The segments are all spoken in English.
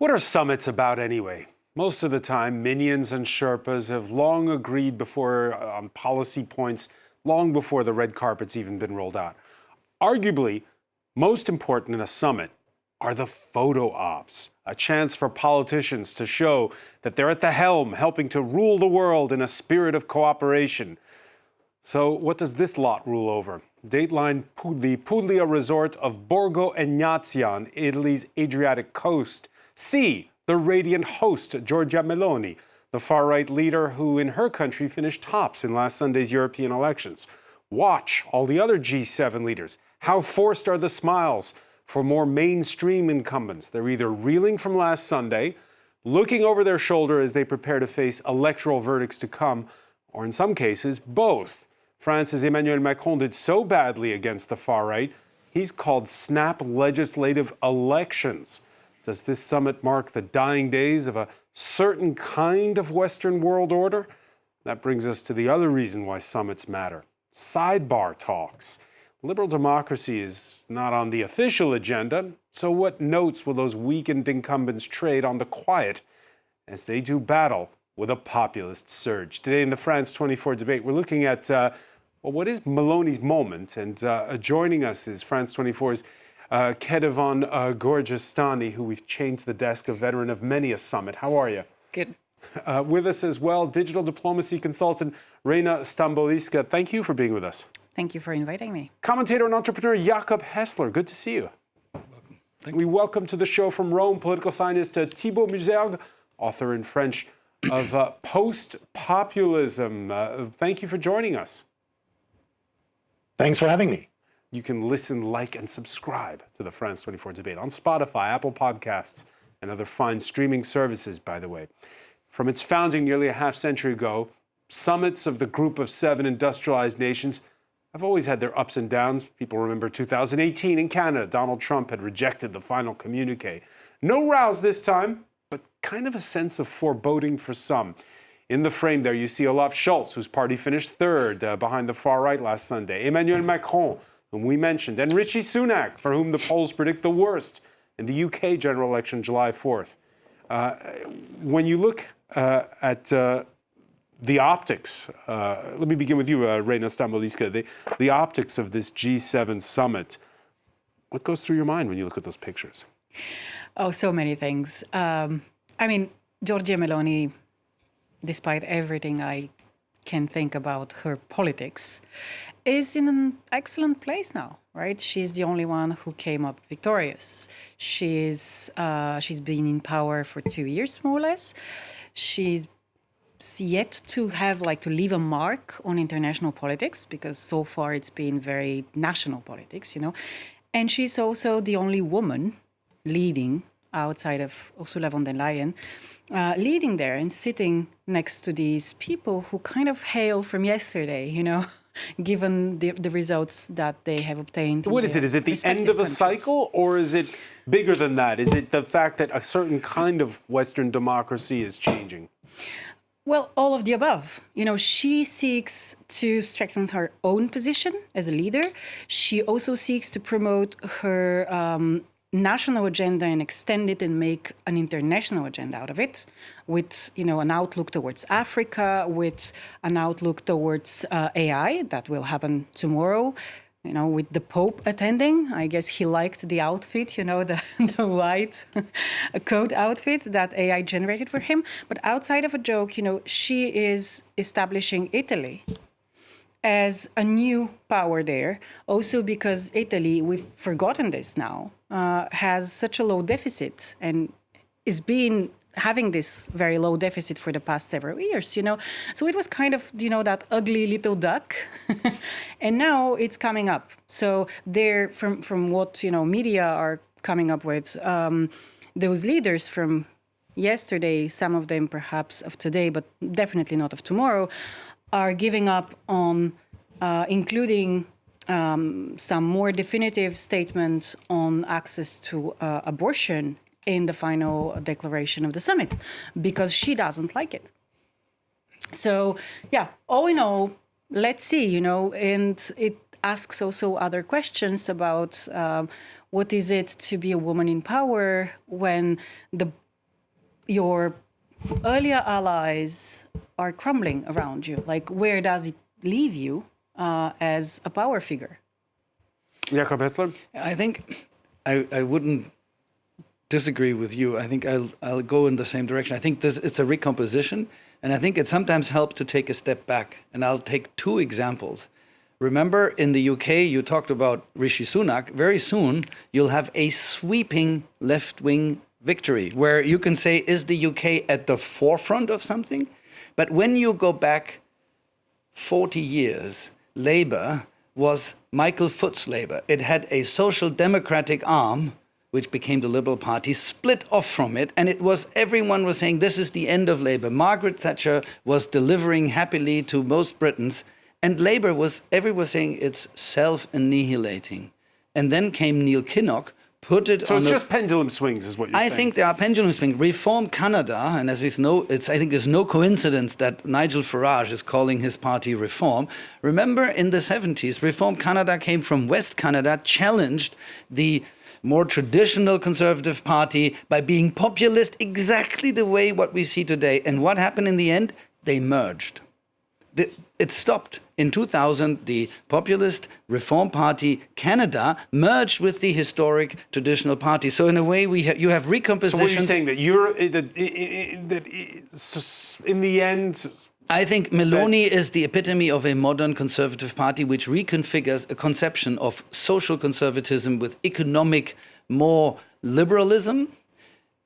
What are summits about anyway? Most of the time, minions and sherpas have long agreed on policy points, long before the red carpet's even been rolled out. Arguably, most important in a summit are the photo ops, a chance for politicians to show that they're at the helm, helping to rule the world in a spirit of cooperation. So what does this lot rule over? Dateline the Puglia resort of Borgo Egnazia on Italy's Adriatic coast. See the radiant host, Giorgia Meloni, the far-right leader who in her country finished tops in last Sunday's European elections. Watch all the other G7 leaders. How forced are the smiles for more mainstream incumbents? They're either reeling from last Sunday, looking over their shoulder as they prepare to face electoral verdicts to come, or in some cases, both. France's Emmanuel Macron did so badly against the far-right, he's called snap legislative elections. Does this summit mark the dying days of a certain kind of Western world order? That brings us to the other reason why summits matter: sidebar talks. Liberal democracy is not on the official agenda, so what notes will those weakened incumbents trade on the quiet as they do battle with a populist surge? Today in the France 24 debate, we're looking at what is Meloni's moment, and joining us is France 24's Kedevan Gorgestani, who we've chained to the desk, a veteran of many a summit. How are you? Good. With us as well, digital diplomacy consultant Reina Stamboliska. Thank you for being with us. Thank you for inviting me. Commentator and entrepreneur Jakob Hessler. Good to see you. Welcome. Thank We welcome to the show from Rome political scientist Thibault Musergue, author in French of Post-Populism. Thank you for joining us. Thanks for having me. You can listen, like, and subscribe to the France 24 debate on Spotify, Apple Podcasts, and other fine streaming services, by the way. From its founding nearly a half century ago, summits of the Group of Seven industrialized nations have always had their ups and downs. People remember 2018 in Canada. Donald Trump had rejected the final communique. No rows this time, but kind of a sense of foreboding for some. In the frame there, you see Olaf Scholz, whose party finished third behind the far right last Sunday. Emmanuel Macron, whom we mentioned, and Rishi Sunak, for whom the polls predict the worst in the UK general election July 4th. When you look at the optics, let me begin with you, Reina Stamboliska, the optics of this G7 summit, what goes through your mind when you look at those pictures? Oh, so many things. Giorgia Meloni, despite everything I can think about her politics, is in an excellent place now, right? She's the only one who came up victorious. She's been in power for 2 years, more or less. She's yet to have to leave a mark on international politics, because so far it's been very national politics, And she's also the only woman leading outside of Ursula von der Leyen, leading there and sitting next to these people who kind of hail from yesterday, given the results that they have obtained. What is it? Is it the end of a cycle, or is it bigger than that? Is it the fact that a certain kind of Western democracy is changing? Well, all of the above. She seeks to strengthen her own position as a leader. She also seeks to promote her national agenda and extend it and make an international agenda out of it, with an outlook towards Africa, with an outlook towards AI that will happen tomorrow. With the Pope attending, I guess he liked the outfit, the white coat outfit that AI generated for him. But outside of a joke, she is establishing Italy as a new power there, also because Italy, we've forgotten this now, has such a low deficit and is having this very low deficit for the past several years, So it was kind of, that ugly little duck. And now it's coming up. So there, from what, media are coming up with, those leaders from yesterday, some of them perhaps of today, but definitely not of tomorrow, are giving up on including some more definitive statements on access to abortion in the final declaration of the summit, because she doesn't like it. So, all in all, let's see, and it asks also other questions about what is it to be a woman in power when the your earlier allies are crumbling around you. Like, where does it leave you as a power figure? Jakob Hessler? I think I wouldn't disagree with you. I think I'll go in the same direction. I think it's a recomposition, and I think it sometimes helps to take a step back. And I'll take two examples. Remember, in the UK, you talked about Rishi Sunak. Very soon, you'll have a sweeping left-wing victory where you can say, is the UK at the forefront of something? But when you go back 40 years, Labour was Michael Foot's Labour. It had a social democratic arm, which became the Liberal Party, split off from it, and everyone was saying this is the end of Labour. Margaret Thatcher was delivering happily to most Britons, and Labour everyone was saying it's self-annihilating. And then came Neil Kinnock, put it So on it's just pendulum swings, is what you're saying. I think there are pendulum swings. Reform Canada, and as we know, I think there's no coincidence that Nigel Farage is calling his party Reform. Remember, in the 70s, Reform Canada came from West Canada, challenged the more traditional Conservative Party by being populist exactly the way what we see today. And what happened in the end? They merged. It stopped. In 2000, the populist Reform Party Canada merged with the historic traditional party. So in a way, you have recomposition. So what you're saying that in the end, I think Meloni is the epitome of a modern conservative party which reconfigures a conception of social conservatism with economic more liberalism,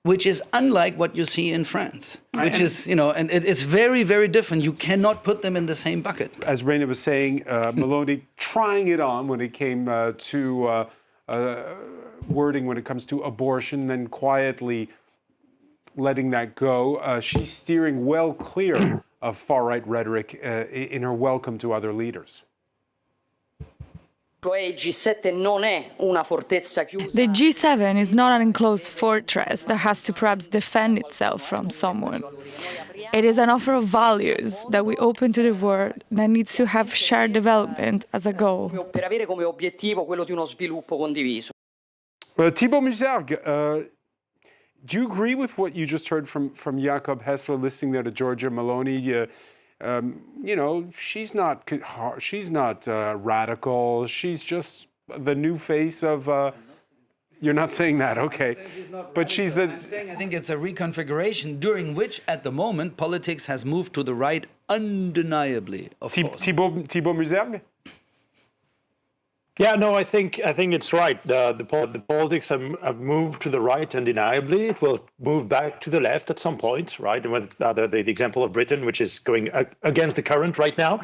which is unlike what you see in France, which is, and it's very, very different. You cannot put them in the same bucket. As Reina was saying, Meloni trying it on when it came to wording when it comes to abortion, then quietly letting that go. She's steering well clear of far-right rhetoric in her welcome to other leaders. The G7 is not an enclosed fortress that has to perhaps defend itself from someone. It is an offer of values that we open to the world that needs to have shared development as a goal. Thibaut Muzerg, do you agree with what you just heard from Jakob Hessler, listening there to Giorgia Meloni? She's not radical. She's just the new face of. You're not saying that, okay? But she's the. I'm saying I think it's a reconfiguration during which, at the moment, politics has moved to the right undeniably. Of course. Thibaut Muzerg? Yeah, no, I think it's right. The politics have moved to the right undeniably. It will move back to the left at some point, right? And with the example of Britain, which is going against the current right now,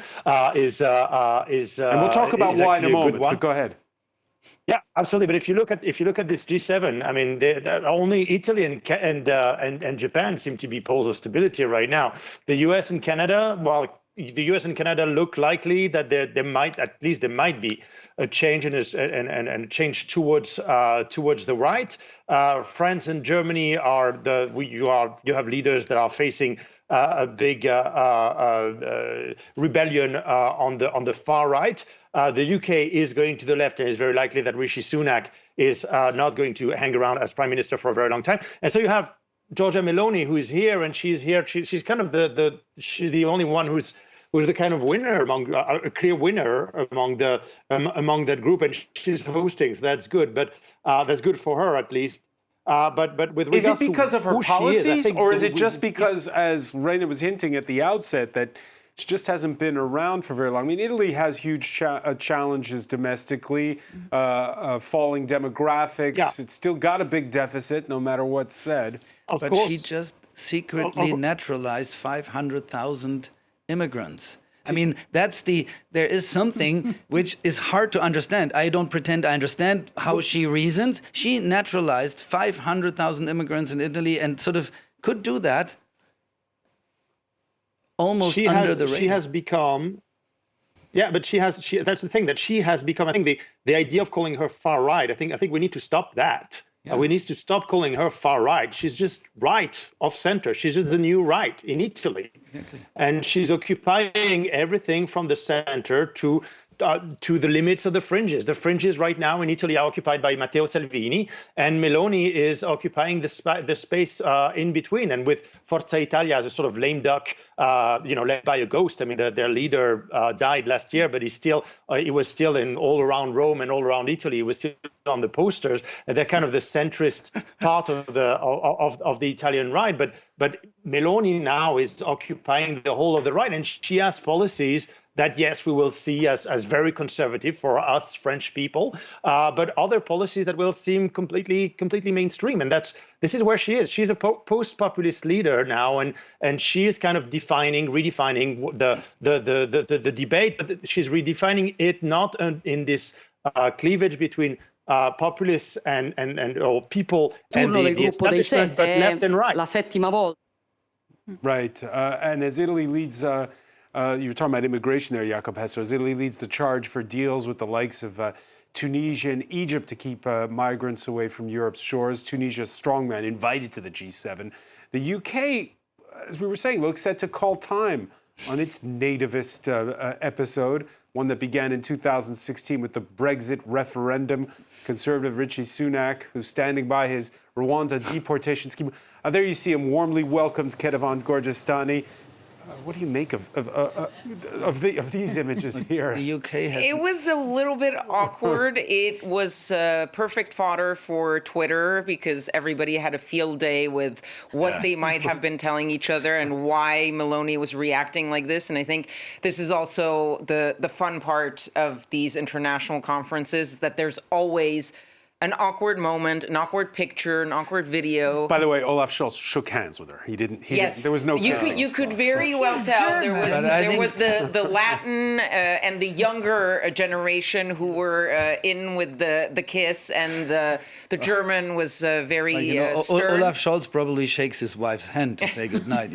is. And we'll talk about why in a moment. But go ahead. Yeah, absolutely. But if you look at this G7, I mean, only Italy and Japan seem to be poles of stability right now. The U.S. and Canada, the U.S. and Canada look likely that there might be a change and a change towards the right. France and Germany you have leaders that are facing a big rebellion on the far right. The UK is going to the left, and it's very likely that Rishi Sunak is not going to hang around as prime minister for a very long time. And so you have Giorgia Meloni, who is here, and she's here. She's kind of she's the only one who's the kind of winner a clear winner among that group, and she's hosting. So that's good, but that's good for her at least. But with regards is it because of her policies, or is it just because, as Reina was hinting at the outset, that she just hasn't been around for very long? I mean, Italy has huge challenges domestically, falling demographics. Yeah. It's still got a big deficit, no matter what's said. But she just secretly naturalized 500,000 immigrants. I mean, there is something which is hard to understand. I don't pretend I understand how she reasons. She naturalized 500,000 immigrants in Italy and sort of could do that almost under the radar. She has become, but that's the thing, that she has become, I think the idea of calling her far right, I think we need to stop that. Yeah. We need to stop calling her far right. She's just right of center. She's just the new right in Italy. Exactly. And she's occupying everything from the center to to the limits of the fringes. The fringes right now in Italy are occupied by Matteo Salvini, and Meloni is occupying the space in between. And with Forza Italia as a sort of lame duck, led by a ghost. I mean, their leader died last year, but he was still in all around Rome and all around Italy. He was still on the posters. And they're kind of the centrist part of the Italian right. But Meloni now is occupying the whole of the right, and she has policies that, yes, we will see as very conservative for us French people, but other policies that will seem completely mainstream. And this is where she is. She's a post-populist leader now, and she is kind of redefining the debate, but she's redefining it not in this cleavage between populists and or people and the establishment, but left and right. La settima volta. Right. And as Italy leads, you were talking about immigration there, Jacob Hesser, as Italy leads the charge for deals with the likes of Tunisia and Egypt to keep migrants away from Europe's shores. Tunisia's strongman invited to the G7. The UK, as we were saying, looks set to call time on its nativist episode, one that began in 2016 with the Brexit referendum. Conservative Rishi Sunak, who's standing by his Rwanda deportation scheme. There you see him warmly welcomed Kedevan Gorgestani. What do you make of these images here? The UK has... It was a little bit awkward. It was perfect fodder for Twitter because everybody had a field day with what they might have been telling each other and why Meloni was reacting like this. And I think this is also the fun part of these international conferences, that there's always an awkward moment, an awkward picture, an awkward video. By the way, Olaf Scholz shook hands with her. He didn't. There was no kissing. You could very well tell there was the Latin and the younger generation who were in with the kiss, and the German was very stern. Olaf Scholz probably shakes his wife's hand to say goodnight.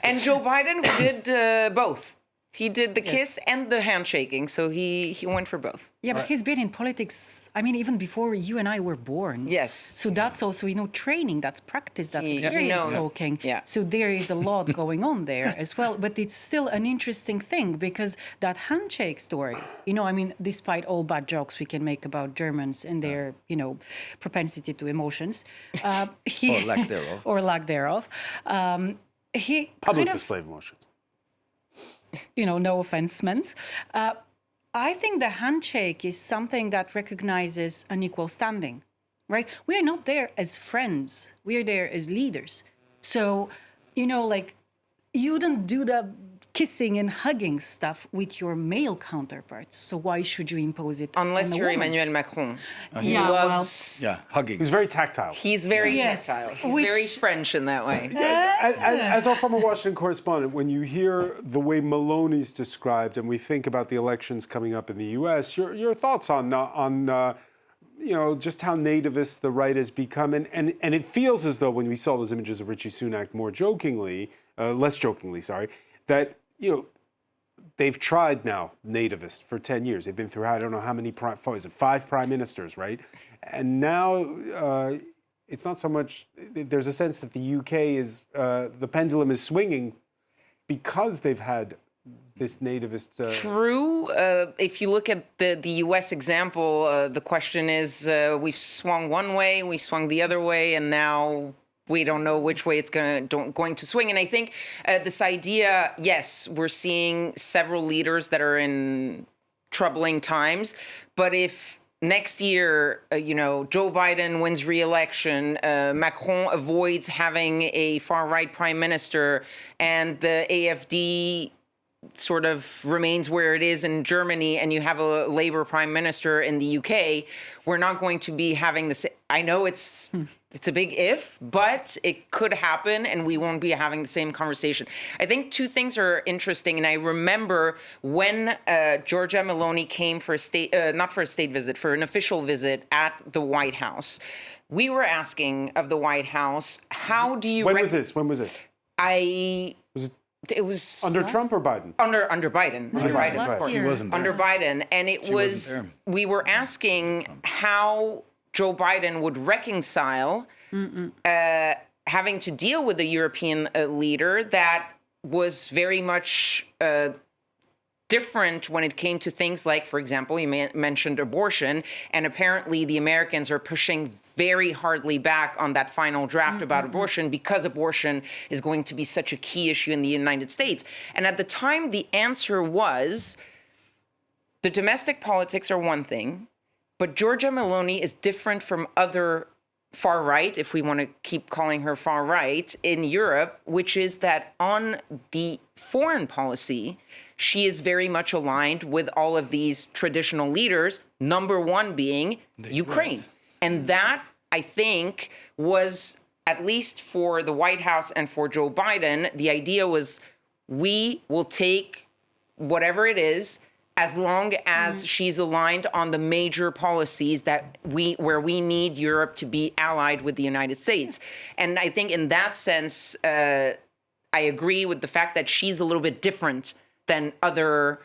And Joe Biden did both. He did the kiss and the handshaking, so he went for both. Yeah, but he's been in politics, I mean, even before you and I were born. Yes. So that's also, training, that's practice, that's experience talking. Yeah. So there is a lot going on there as well. But it's still an interesting thing because that handshake story, despite all bad jokes we can make about Germans and their, propensity to emotions. Or lack thereof. Or lack thereof. He Public display of emotions. No offense meant. I think the handshake is something that recognizes an equal standing, right? We are not there as friends. We are there as leaders. So, you don't do the kissing and hugging stuff with your male counterparts. So why should you impose it unless on you're woman? Emmanuel Macron? He loves... hugging. He's very tactile. He's very tactile. He's very French in that way. As our former Washington correspondent, when you hear the way Meloni's described and we think about the elections coming up in the U.S., your thoughts on just how nativist the right has become. And it feels as though when we saw those images of Rishi Sunak less jokingly, that, they've tried now nativist for 10 years. They've been through, I don't know how many, 5 prime ministers, right? And now it's not so much, there's a sense that the UK is, the pendulum is swinging because they've had this nativist... True. If you look at the U.S. example, the question is, we've swung one way, we swung the other way, and now we don't know which way it's going to swing. And I think this idea, yes, we're seeing several leaders that are in troubling times. But if next year, Joe Biden wins re-election, Macron avoids having a far-right prime minister, and the AfD sort of remains where it is in Germany, and you have a Labour prime minister in the UK, we're not going to be having this. I know it's a big if, but it could happen, and we won't be having the same conversation. I think two things are interesting, and I remember when Giorgia Meloni came for for an official visit at the White House. We were asking of the White House, how do you... When was this? It was under Trump or Biden? Under Biden. Under Biden, of course. She wasn't there. Under Biden. And we were asking how Joe Biden would reconcile having to deal with a European leader that was very much different when it came to things like, for example, you mentioned abortion, and apparently the Americans are pushing very hardly back on that final draft about abortion because abortion is going to be such a key issue in the United States. And at the time, the answer was the domestic politics are one thing, but Giorgia Meloni is different from other far right, if we want to keep calling her far right, in Europe, which is that on the foreign policy, she is very much aligned with all of these traditional leaders, number one being Ukraine. And that, I think, was, at least for the White House and for Joe Biden, the idea was we will take whatever it is as long as she's aligned on the major policies that where we need Europe to be allied with the United States. And I think in that sense, I agree with the fact that she's a little bit different than other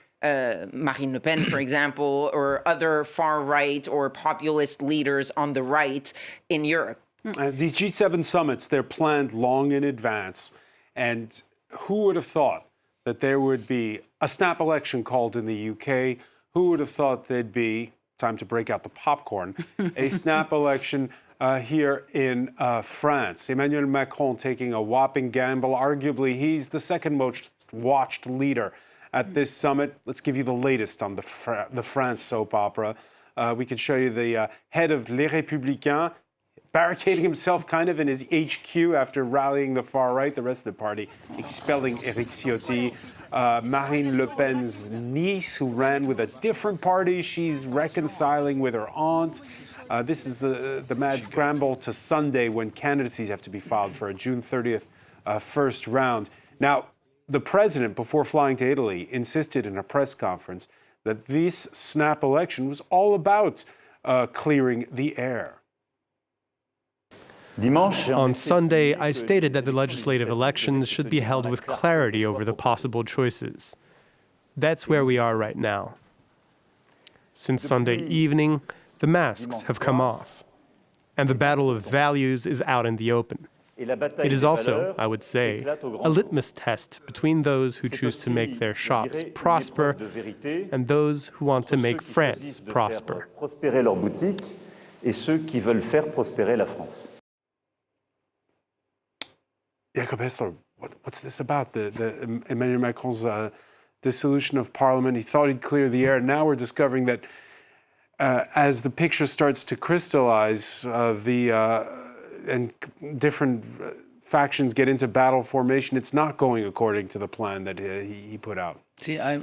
Marine Le Pen, for example, or other far-right or populist leaders on the right in Europe. These G7 summits, they're planned long in advance. And who would have thought that there would be a snap election called in the UK? Who would have thought there'd be, time to break out the popcorn, a snap election here in France? Emmanuel Macron taking a whopping gamble. Arguably, he's the second most watched leader at this summit. Let's give you the latest on the France soap opera. We can show you the head of Les Républicains barricading himself kind of in his HQ after rallying the far right, the rest of the party expelling Éric Ciotti. Marine Le Pen's niece, who ran with a different party, she's reconciling with her aunt. This is the mad scramble to Sunday when candidacies have to be filed for a June 30th first round. Now, the president, before flying to Italy, insisted in a press conference that this snap election was all about clearing the air. On Sunday, I stated that the legislative elections should be held with clarity over the possible choices. That's where we are right now. Since Sunday evening, the masks have come off, and the battle of values is out in the open. It is also, I would say, a litmus test between those who choose to make their shops prosper and those who want to make France prosper. Jacob Hessler, what's this about? The Emmanuel Macron's dissolution of parliament. He thought he'd clear the air. Now we're discovering that as the picture starts to crystallize, and different factions get into battle formation, it's not going according to the plan that he put out. See, I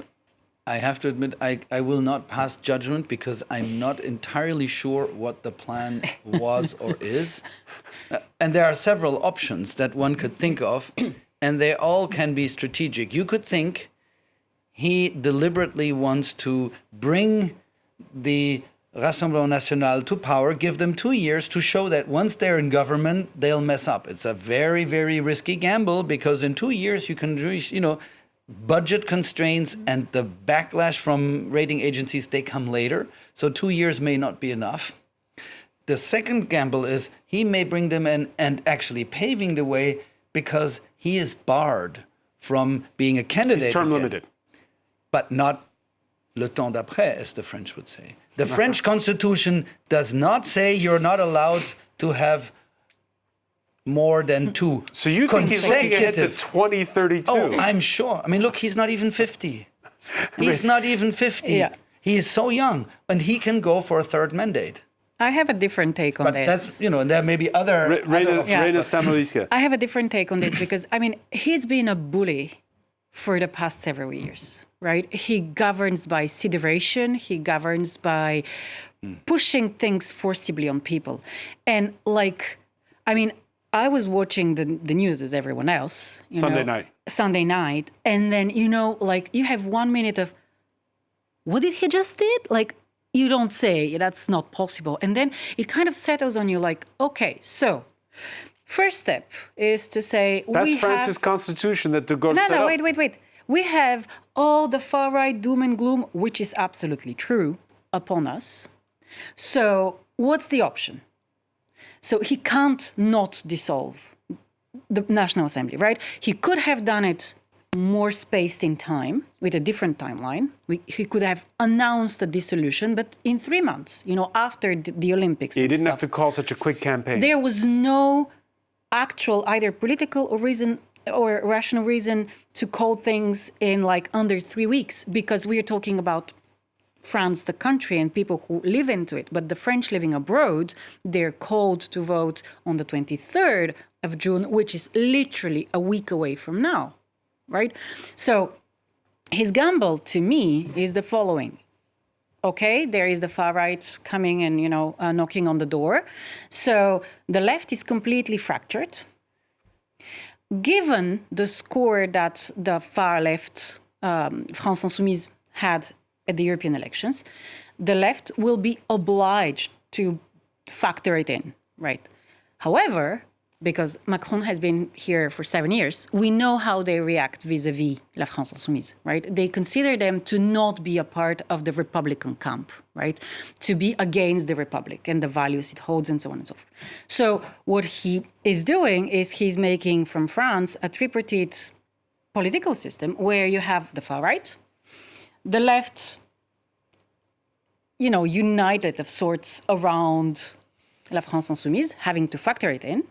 have to admit, I will not pass judgment because I'm not entirely sure what the plan was or is. And there are several options that one could think of, and they all can be strategic. You could think he deliberately wants to bring the Rassemblement National to power, give them 2 years to show that once they're in government, they'll mess up. It's a very, very risky gamble because in 2 years you can really, budget constraints and the backlash from rating agencies, they come later. So 2 years may not be enough. The second gamble is he may bring them in and actually paving the way because he is barred from being a candidate. He's term limited. But not le temps d'après, as the French would say. The French constitution does not say you're not allowed to have more than two So you think he's looking ahead to 2032? Oh, I'm sure. I mean, look, he's not even 50. He's not even 50. Yeah. He's so young, and he can go for a third mandate. I have a different take on But this. that's, and there may be other... Reina Stamoliska. I have a different take on this because, he's been a bully for the past several years, right? He governs by sideration. He governs by pushing things forcibly on people. And I was watching the news as everyone else. Sunday night. And then, you have 1 minute of, what did he just did? You don't say, that's not possible. And then it kind of settles on you okay, so first step is to say... That's France's constitution that de Gaulle set up. Wait. We have all the far-right doom and gloom, which is absolutely true, upon us. So what's the option? So he can't not dissolve the National Assembly, right? He could have done it more spaced in time, with a different timeline. He could have announced the dissolution, but in 3 months, after the Olympics. He didn't have to call such a quick campaign. There was no actual either political or rational reason to call things in under 3 weeks, because we are talking about France, the country, and people who live into it. But the French living abroad, they're called to vote on the 23rd of June, which is literally a week away from now, right? So his gamble to me is the following. Okay, there is the far right coming and, knocking on the door. So the left is completely fractured. Given the score that the far left, France Insoumise, had at the European elections, the left will be obliged to factor it in, right? However, because Macron has been here for 7 years, we know how they react vis-à-vis La France Insoumise, right? They consider them to not be a part of the Republican camp, right? To be against the Republic and the values it holds and so on and so forth. So what he is doing is he's making from France a tripartite political system where you have the far right, the left, united of sorts around La France Insoumise, having to factor it in,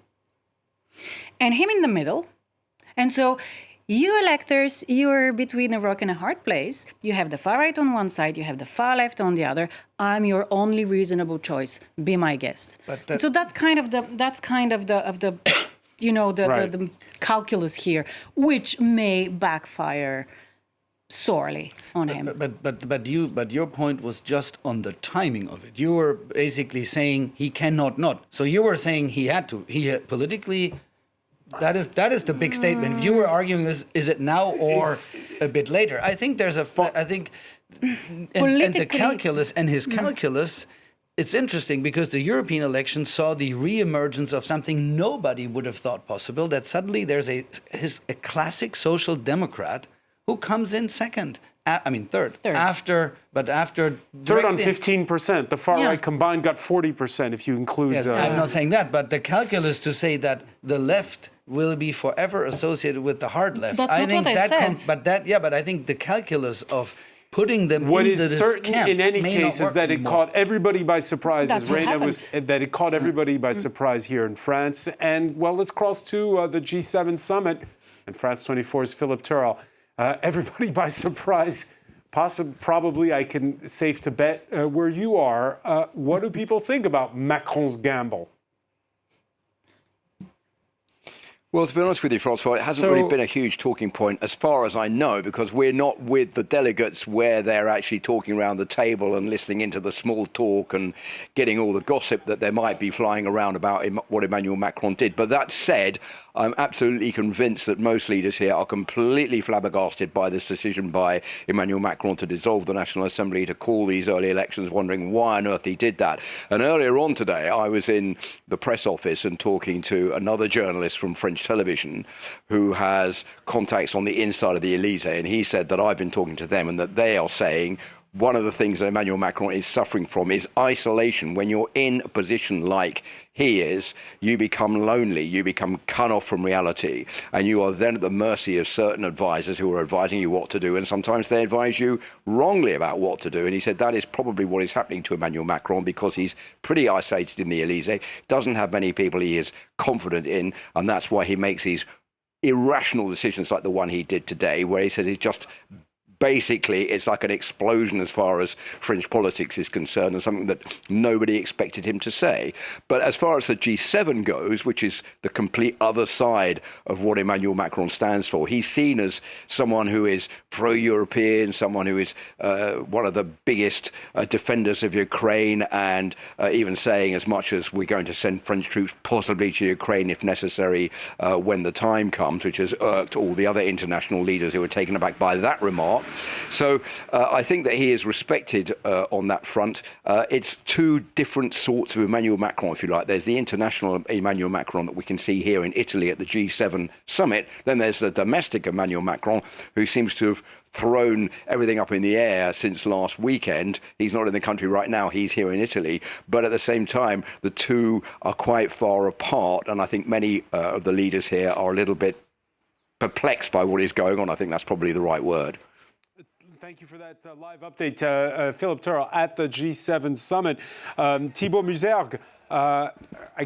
and him in the middle. And so you electors, you're between a rock and a hard place. You have the far right on one side, you have the far left on the other. I'm your only reasonable choice. Be my guest. So that's kind of the the calculus here, which may backfire sorely on him. But your point was just on the timing of it. You were basically saying he cannot not. So you were saying he had to. Politically, that is the big statement. If you were arguing is it now or a bit later? I think there's and the calculus and his calculus. It's interesting because the European election saw the re-emergence of something nobody would have thought possible. That suddenly there's a classic social democrat who comes in second. Third. After third on 15%. The far right combined got 40% if you include. Yes, I'm not saying that, but the calculus to say that the left will be forever associated with the hard left. That's not what I said. But I think the calculus of putting them what into is this certain camp in any case is that it caught everybody by surprise. That's as what Reina happened. that it caught everybody by surprise here in France. And well, let's cross to the G7 summit and France 24's Philip Turrell. Everybody by surprise, probably I can safe to bet where you are. What do people think about Macron's gamble? Well, to be honest with you, Francois, it hasn't really been a huge talking point as far as I know, because we're not with the delegates where they're actually talking around the table and listening into the small talk and getting all the gossip that there might be flying around about what Emmanuel Macron did. But that said, I'm absolutely convinced that most leaders here are completely flabbergasted by this decision by Emmanuel Macron to dissolve the National Assembly, to call these early elections, wondering why on earth he did that. And earlier on today, I was in the press office and talking to another journalist from French television who has contacts on the inside of the Elysee, and he said that I've been talking to them and that they are saying one of the things that Emmanuel Macron is suffering from is isolation. When you're in a position like he is, you become lonely, you become cut off from reality, and you are then at the mercy of certain advisors who are advising you what to do, and sometimes they advise you wrongly about what to do. And he said that is probably what is happening to Emmanuel Macron, because he's pretty isolated in the Elysee, doesn't have many people he is confident in, and that's why he makes these irrational decisions like the one he did today, where he says he's just basically, it's like an explosion as far as French politics is concerned, and something that nobody expected him to say. But as far as the G7 goes, which is the complete other side of what Emmanuel Macron stands for, he's seen as someone who is pro-European, someone who is one of the biggest defenders of Ukraine, and even saying as much as we're going to send French troops possibly to Ukraine if necessary when the time comes, which has irked all the other international leaders who were taken aback by that remark. So I think that he is respected on that front. It's two different sorts of Emmanuel Macron, if you like. There's the international Emmanuel Macron that we can see here in Italy at the G7 summit. Then there's the domestic Emmanuel Macron, who seems to have thrown everything up in the air since last weekend. He's not in the country right now, he's here in Italy, but at the same time the two are quite far apart, and I think many of the leaders here are a little bit perplexed by what is going on. I think that's probably the right word. Thank you for that live update, Philip Turrell, at the G7 summit. Thibault Musergue, I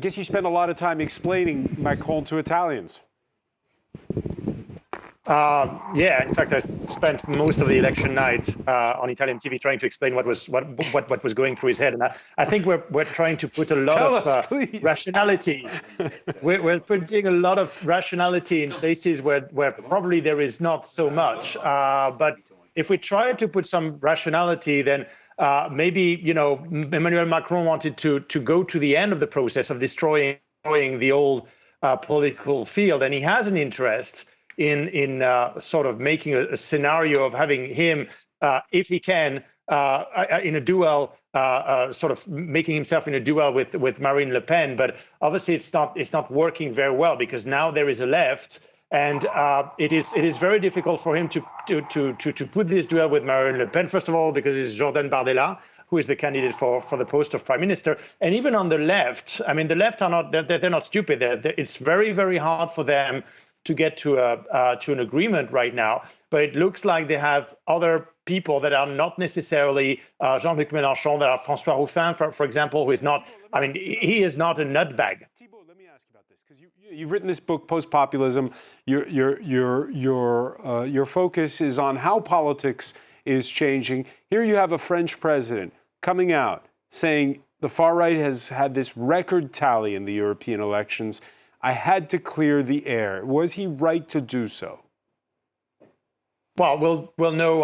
guess you spent a lot of time explaining Macron to Italians. Yeah, in fact, I spent most of the election night on Italian TV trying to explain what was going through his head, and I think we're trying to put a lot of rationality. We're putting a lot of rationality in places where probably there is not so much. But if we try to put some rationality, then maybe Emmanuel Macron wanted to go to the end of the process of destroying the old political field, and he has an interest in sort of making a scenario of having him, if he can, in a duel, sort of making himself in a duel with Marine Le Pen. But obviously, it's not working very well, because now there is a left, and it is very difficult for him to put this duel with Marine Le Pen. First of all, because it's Jordan Bardella, who is the candidate for the post of prime minister. And even on the left, I mean, the left are not, they're not stupid. It's very, very hard for them to get to an agreement right now. But it looks like they have other people that are not necessarily Jean-Luc Mélenchon, that are François Ruffin, for example, who is not, I mean, he is not a nutbag. Thibault, let me ask you about this, because you've written this book, Post-Populism. Your focus is on how politics is changing. Here you have a French president coming out saying the far right has had this record tally in the European elections. I had to clear the air. Was he right to do so? Well, we'll know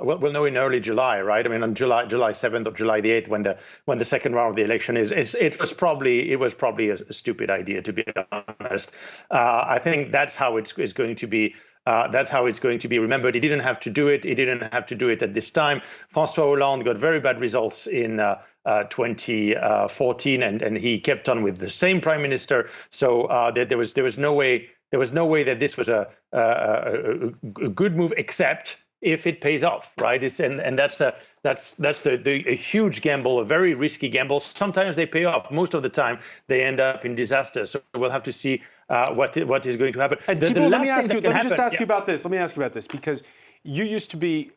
we'll know in early July, right? I mean, on July 7th or July the 8th, when the second round of the election is. It was probably a stupid idea, to be honest. I think that's how it's going to be. That's how it's going to be remembered. He didn't have to do it. He didn't have to do it at this time. François Hollande got very bad results in 2014, and he kept on with the same prime minister. So there was no way that this was a good move, except if it pays off, right? That's a huge gamble, a very risky gamble. Sometimes they pay off. Most of the time, they end up in disaster. So we'll have to see what is going to happen. And Thibault, let me ask you about this. Let me ask you about this, because you used to be,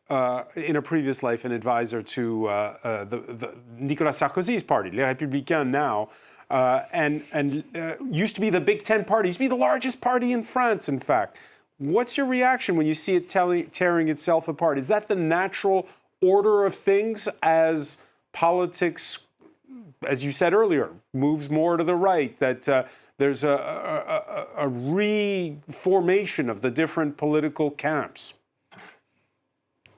in a previous life, an advisor to the Nicolas Sarkozy's party, Les Républicains now, and used to be the Big Ten party, used to be the largest party in France, in fact. What's your reaction when you see it tearing itself apart? Is that the natural order of things as politics, as you said earlier, moves more to the right, that there's a reformation of the different political camps?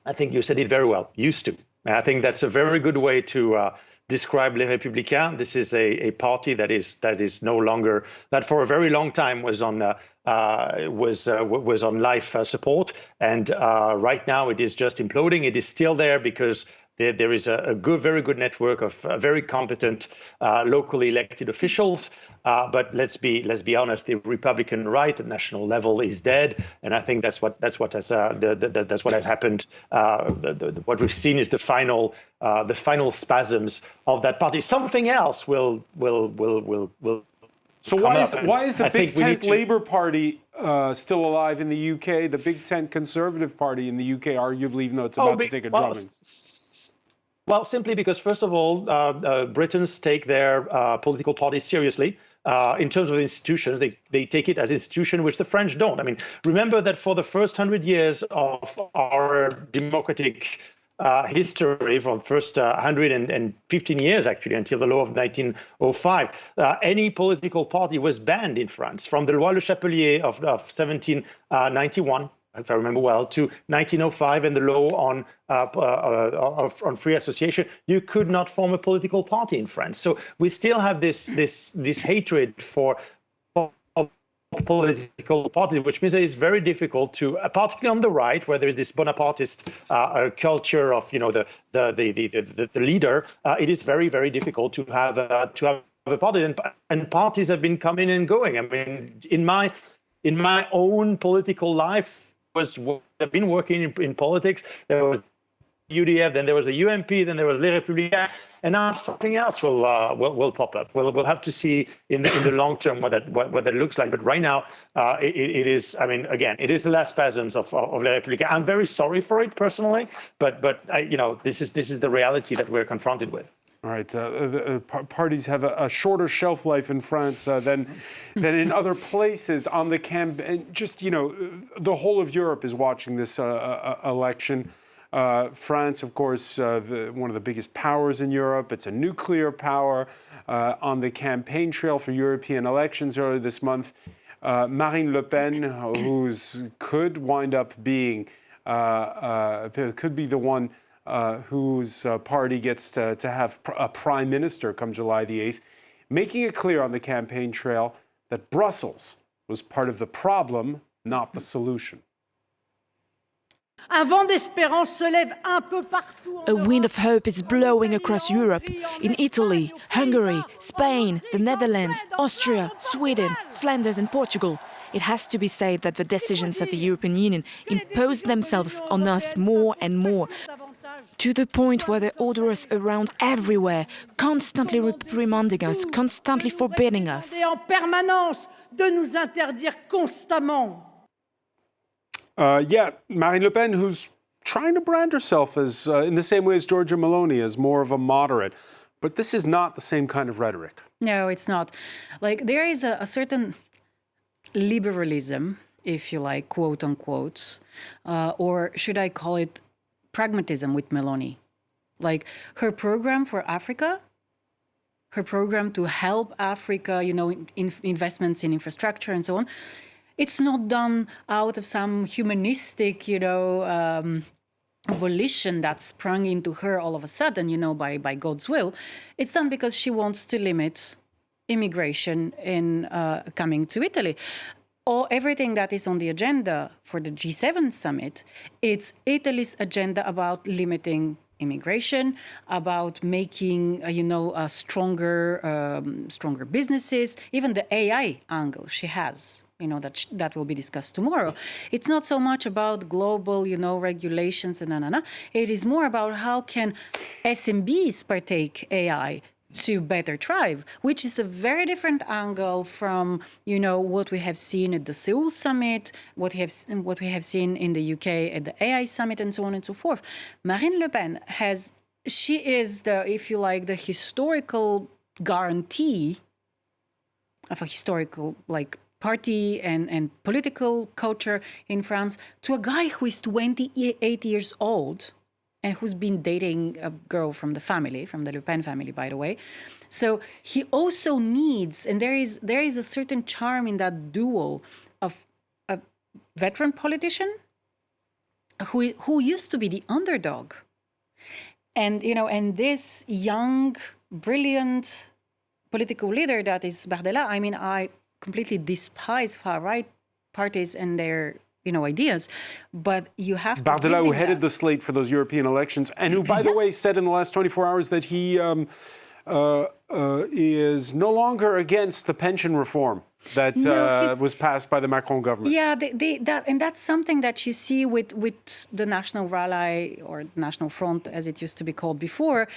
I think you said it very well, used to. I think that's a very good way to describe Les Républicains. This is a party that is no longer, that for a very long time was on life support, and right now it is just imploding. It is still there because there is a very good network of very competent locally elected officials. But let's be honest, the Republican right at national level is dead, and I think that's what has happened. What we've seen is the final spasms of that party. Something else will. So why is the Big Tent Labour Party still alive in the UK? The Big Tent Conservative Party in the UK, arguably, even though it's about to take a drubbing. Well, simply because, first of all, Britons take their political parties seriously. In terms of institutions, they take it as an institution, which the French don't. I mean, remember that for the first 100 years of our democratic history, from the first 115 years, actually, until the law of 1905, any political party was banned in France, from the Loi Le Chapelier of 1791. If I remember well, to 1905 and the law on free association. You could not form a political party in France. So we still have this hatred for political parties, which means that it's very difficult to, particularly on the right, where there is this Bonapartist culture of the leader. It is very, very difficult to have a party, and parties have been coming and going. I mean, in my own political life. I've been working in politics. There was UDF, then there was the UMP, then there was Les Républicains, and now something else will pop up. We'll have to see in the long term what that looks like. But right now, it is. I mean, again, it is the last spasms of Les Républicains. I'm very sorry for it personally, but this is the reality that we're confronted with. All right, parties have a shorter shelf life in France than in other places. On the campaign, the whole of Europe is watching this election. France, of course, one of the biggest powers in Europe. It's a nuclear power. On the campaign trail for European elections earlier this month, Marine Le Pen, who could wind up being, could be the one whose party gets to have a prime minister come July the 8th, making it clear on the campaign trail that Brussels was part of the problem, not the solution. A wind of hope is blowing across Europe, in Italy, Hungary, Spain, the Netherlands, Austria, Sweden, Flanders and Portugal. It has to be said that the decisions of the European Union impose themselves on us more and more, to the point where they order us around everywhere, constantly reprimanding us, constantly forbidding us. Marine Le Pen, who's trying to brand herself as, in the same way as Giorgia Meloni, as more of a moderate. But this is not the same kind of rhetoric. No, it's not. Like, there is a certain liberalism, if you like, quote unquote, or should I call it pragmatism with Meloni. Like, her program for Africa, her program to help Africa, investments in infrastructure and so on, it's not done out of some humanistic, volition that sprung into her all of a sudden, by God's will. It's done because she wants to limit immigration in coming to Italy. Everything that is on the agenda for the G7 summit, it's Italy's agenda about limiting immigration, about making, stronger businesses, even the AI angle she has, that will be discussed tomorrow. It's not so much about global, regulations and It is more about how can SMBs partake AI to better thrive, which is a very different angle from, what we have seen at the Seoul summit, what we have seen in the UK at the AI summit, and so on and so forth. Marine Le Pen she is the historical guarantee of a historical, party and political culture in France to a guy who is 28 years old, and who's been dating a girl from the Le Pen family, by the way. So he also needs, and there is a certain charm in that duo of a veteran politician who used to be the underdog, and and this young, brilliant political leader that is Bardella. I mean, I completely despise far-right parties and their ideas, but you have to... Bardella, who headed the slate for those European elections, and who, by the way, said in the last 24 hours that he is no longer against the pension reform that was passed by the Macron government. Yeah, and that's something that you see with the National Rally, or National Front, as it used to be called before.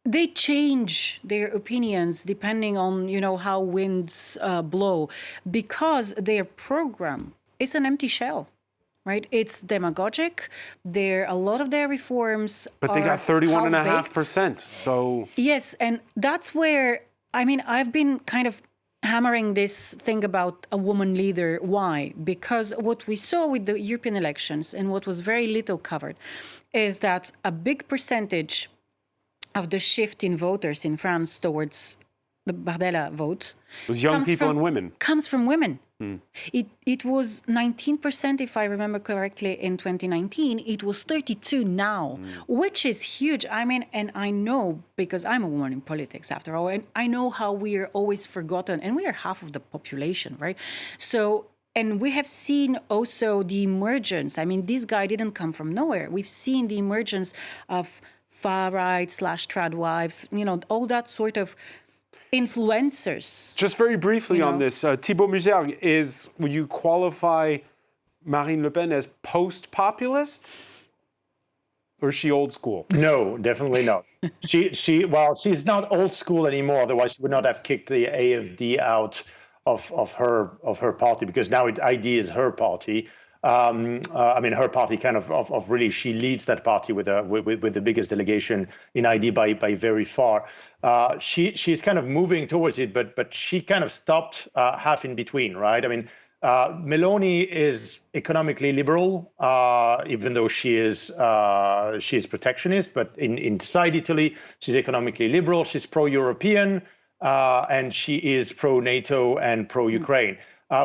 They change their opinions depending on, how winds blow, because their program is an empty shell, right? It's demagogic. A lot of their reforms But they got 31.5%, so... Yes, and that's where, I've been kind of hammering this thing about a woman leader. Why? Because what we saw with the European elections, and what was very little covered, is that a big percentage of the shift in voters in France towards the Bardella vote was young people and women. Comes from women. It was 19%, if I remember correctly, in 2019. It was 32% now, which is huge. And I know, because I'm a woman in politics after all, and I know how we are always forgotten, and we are half of the population, right? So, and we have seen also the emergence. This guy didn't come from nowhere. We've seen the emergence of far-right / tradwives, all that sort of influencers. Just very briefly on this, Thibault Musergue, would you qualify Marine Le Pen as post-populist? Or is she old school? No, definitely not. Well, she's not old school anymore. Otherwise, she would not have kicked the AfD out of her party, because now ID is her party. I mean, her party kind of really, she leads that party with the biggest delegation in ID by very far. She's kind of moving towards it, but she kind of stopped half in between, right? I mean, Meloni is economically liberal, even though she is protectionist. But inside Italy, she's economically liberal. She's pro-European, and she is pro-NATO and pro-Ukraine.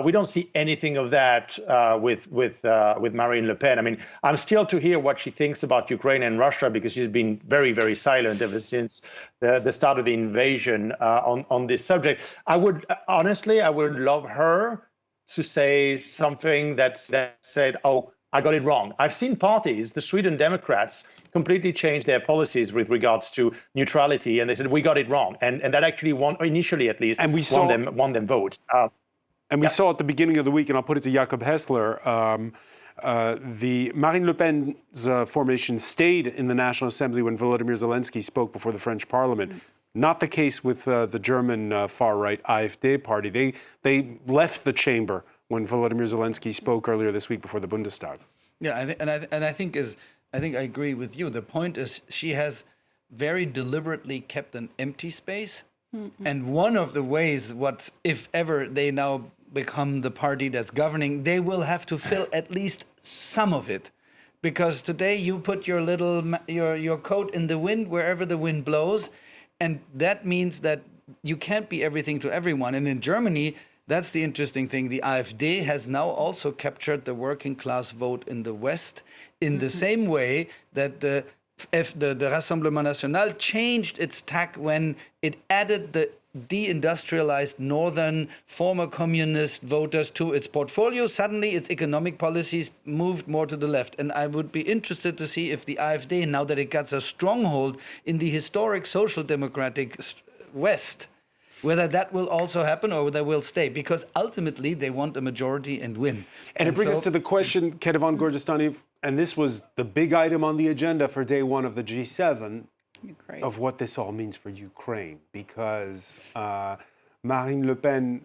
We don't see anything of that with Marine Le Pen. I mean, I'm still to hear what she thinks about Ukraine and Russia, because she's been very, very silent ever since the start of the invasion on this subject. I would love her to say something that said, "Oh, I got it wrong." I've seen parties, the Sweden Democrats, completely change their policies with regards to neutrality, and they said, "We got it wrong," and that actually won, initially at least, and won them votes. And we saw at the beginning of the week, and I'll put it to Jakob Hessler, the Marine Le Pen's formation stayed in the National Assembly when Volodymyr Zelensky spoke before the French Parliament. Not the case with the German far-right AfD party. They left the chamber when Volodymyr Zelensky spoke earlier this week before the Bundestag. Yeah, I think I agree with you. The point is, she has very deliberately kept an empty space, and one of the ways, if ever they now become the party that's governing, they will have to fill at least some of it. Because today you put your your coat in the wind wherever the wind blows, and that means that you can't be everything to everyone. And in Germany, that's the interesting thing. The AfD has now also captured the working class vote in the West in the same way that the Rassemblement National changed its tack when it added the deindustrialized northern former communist voters to its portfolio. Suddenly its economic policies moved more to the left. And I would be interested to see if the AfD, now that it got a stronghold in the historic social democratic West, whether that will also happen or whether will stay, because ultimately they want a majority and win. And it brings us to the question, Ketevan Gorjestani, and this was the big item on the agenda for day one of the G7, Ukraine. of what this all means for Ukraine, because Marine Le Pen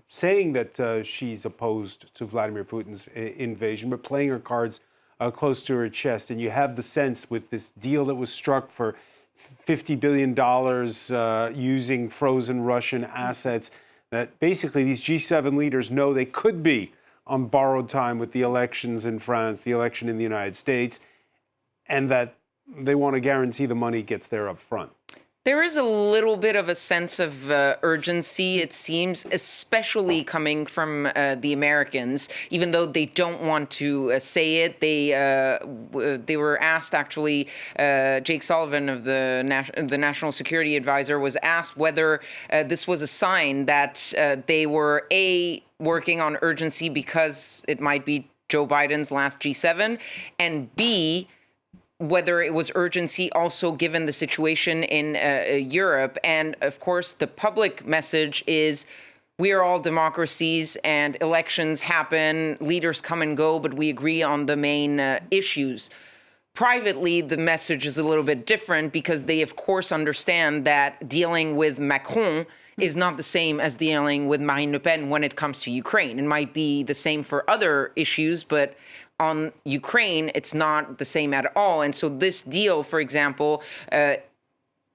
saying that she's opposed to Vladimir Putin's invasion, but playing her cards close to her chest. And you have the sense with this deal that was struck for $50 billion using frozen Russian assets, that basically these G7 leaders know they could be on borrowed time with the elections in France, the election in the United States, and that they want to guarantee the money gets there up front. There is a little bit of a sense of urgency, it seems, especially coming from the Americans, even though they don't want to say it. They were asked, actually, Jake Sullivan of the National Security Advisor was asked whether this was a sign that they were, A, working on urgency because it might be Joe Biden's last G7, and B, whether it was urgency also given the situation in Europe. And of course, the public message is we are all democracies and elections happen, leaders come and go, but we agree on the main issues. Privately, the message is a little bit different because they, of course, understand that dealing with Macron is not the same as dealing with Marine Le Pen when it comes to Ukraine. It might be the same for other issues, but on Ukraine, it's not the same at all. And so this deal, for example,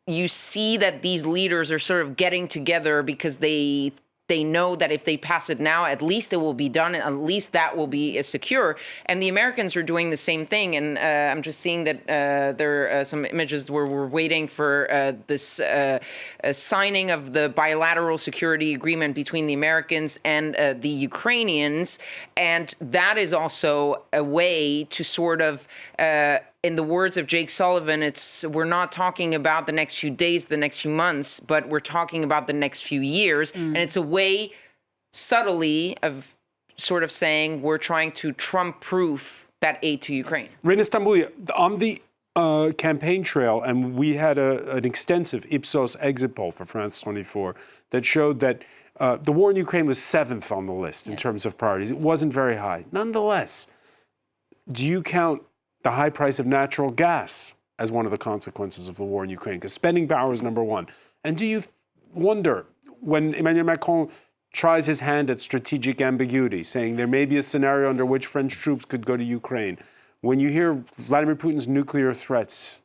you see that these leaders are sort of getting together because they know that if they pass it now, at least it will be done, and at least that will be secure. And the Americans are doing the same thing. And I'm just seeing that there are some images where we're waiting for this signing of the bilateral security agreement between the Americans and the Ukrainians. And that is also a way to sort of in the words of Jake Sullivan, we're not talking about the next few days, the next few months, but we're talking about the next few years. And it's a way subtly of sort of saying we're trying to Trump-proof that aid to Ukraine. Reina Stambulia, on the campaign trail, and we had an extensive Ipsos exit poll for France 24 that showed that the war in Ukraine was 7th on the list in terms of priorities. It wasn't very high. Nonetheless, do you count the high price of natural gas as one of the consequences of the war in Ukraine, because spending power is number one. And do you wonder, when Emmanuel Macron tries his hand at strategic ambiguity, saying there may be a scenario under which French troops could go to Ukraine, when you hear Vladimir Putin's nuclear threats,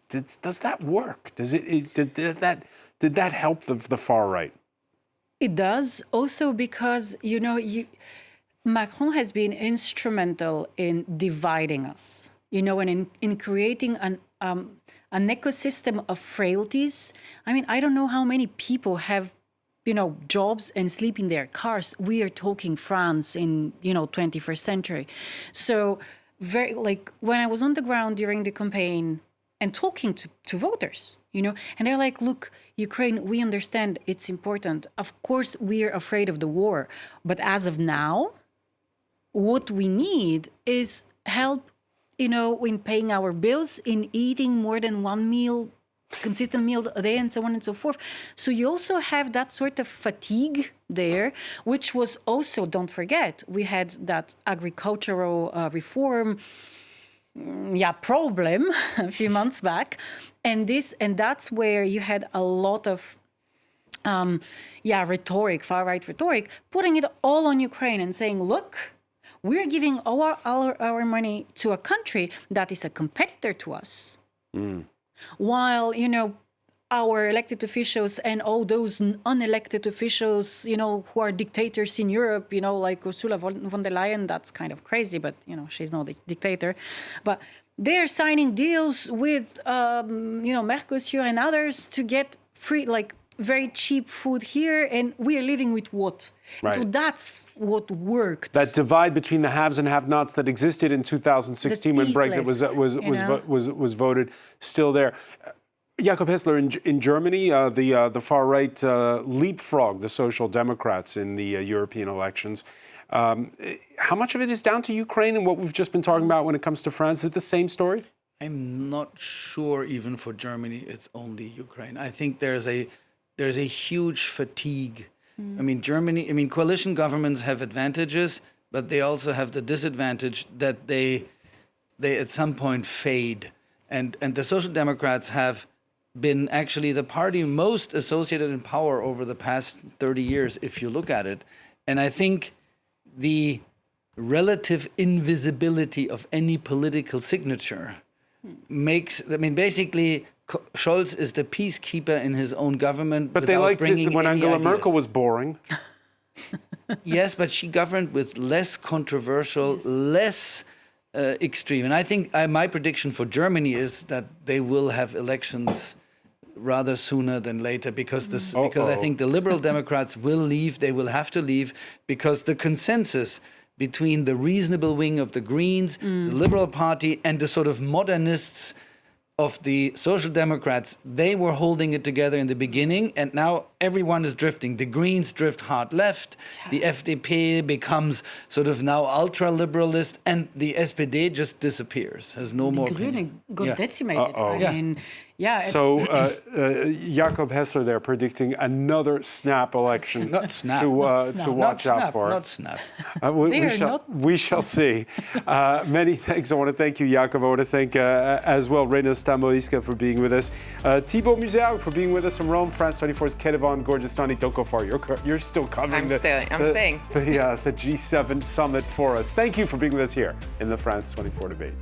does that work? Did that help the far right? It does, also because, Macron has been instrumental in dividing us, and in creating an ecosystem of frailties. I mean, I don't know how many people have, jobs and sleep in their cars. We are talking France in, 21st century. So when I was on the ground during the campaign and talking to voters, and they're like, look, Ukraine, we understand it's important. Of course, we are afraid of the war. But as of now, what we need is help, in paying our bills, in eating more than one meal, consistent meal a day, and so on and so forth. So you also have that sort of fatigue there, which was also, don't forget, we had that agricultural reform problem a few months back. And that's where you had a lot of rhetoric, far-right rhetoric, putting it all on Ukraine and saying, look, we're giving our money to a country that is a competitor to us. While, our elected officials and all those unelected officials, who are dictators in Europe, like Ursula von der Leyen, that's kind of crazy, but, she's not a dictator. But they're signing deals with, Mercosur and others to get free, very cheap food here, and we are living with what? Right. So that's what worked. That divide between the haves and have-nots that existed in 2016 when Brexit was voted, still there. Jakob Hessler, in Germany, the far right leapfrogged the Social Democrats in the European elections. How much of it is down to Ukraine and what we've just been talking about when it comes to France? Is it the same story? I'm not sure even for Germany it's only Ukraine. I think there's a huge fatigue. Coalition governments have advantages, but they also have the disadvantage that they at some point fade. And the Social Democrats have been actually the party most associated in power over the past 30 years, if you look at it. And I think the relative invisibility of any political signature basically Scholz is the peacekeeper in his own government. But they liked it when Angela Merkel was boring. Yes, but she governed with less controversial, less extreme. And I think my prediction for Germany is that they will have elections rather sooner than later because I think the Liberal Democrats will leave. They will have to leave because the consensus between the reasonable wing of the Greens, the Liberal Party, and the sort of modernists of the Social Democrats, they were holding it together in the beginning, and now everyone is drifting. The Greens drift hard left, the FDP becomes sort of now ultra-liberalist, and the SPD just disappears, has no more opinion. Got decimated. So Jakob Hessler there predicting another snap election to watch out for. Not snap. We shall see. Many thanks. I want to thank you, Jakob. I want to thank as well Reina Stamoiska for being with us. Thibaut Museau for being with us from Rome. France 24's Kedevan Gorgeous-Sani. Don't go far. You're still covering the G7 summit for us. Thank you for being with us here in the France 24 debate.